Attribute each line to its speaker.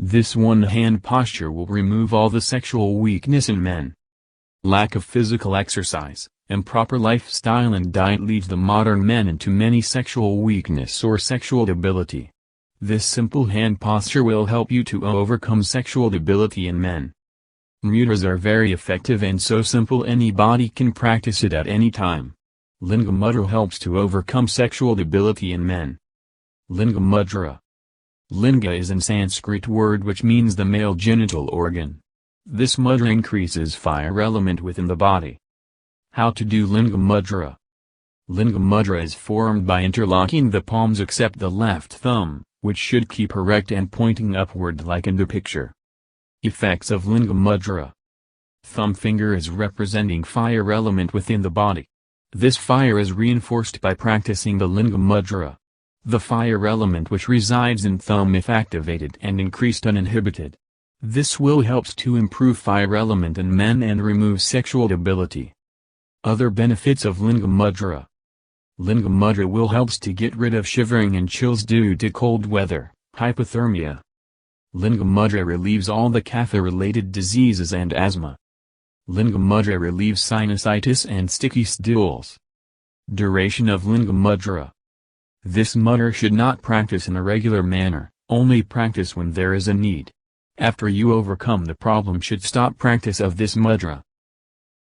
Speaker 1: This one-hand posture will remove all the sexual weakness in men. Lack of physical exercise, improper lifestyle and diet leads the modern men into many sexual weakness or sexual debility. This simple hand posture will help you to overcome sexual debility in men. Mudras are very effective and so simple anybody can practice it at any time. Linga Mudra helps to overcome sexual debility in men. Linga Mudra. Linga is a Sanskrit word which means the male genital organ. This mudra increases fire element within the body. How to do Linga Mudra? Linga Mudra is formed by interlocking the palms except the left thumb, which should keep erect and pointing upward like in the picture. Effects of Linga Mudra. Thumb finger is representing fire element within the body. This fire is reinforced by practicing the Linga Mudra. The fire element which resides in thumb if activated and increased uninhibited. This will helps to improve fire element in men and remove sexual debility. Other benefits of Linga Mudra. Linga Mudra will helps to get rid of shivering and chills due to cold weather, hypothermia. Linga Mudra relieves all the kapha-related diseases and asthma. Linga Mudra relieves sinusitis and sticky stools. Duration of Linga Mudra. This mudra should not practice in a regular manner, only practice when there is a need. After you overcome the problem should stop practice of this mudra.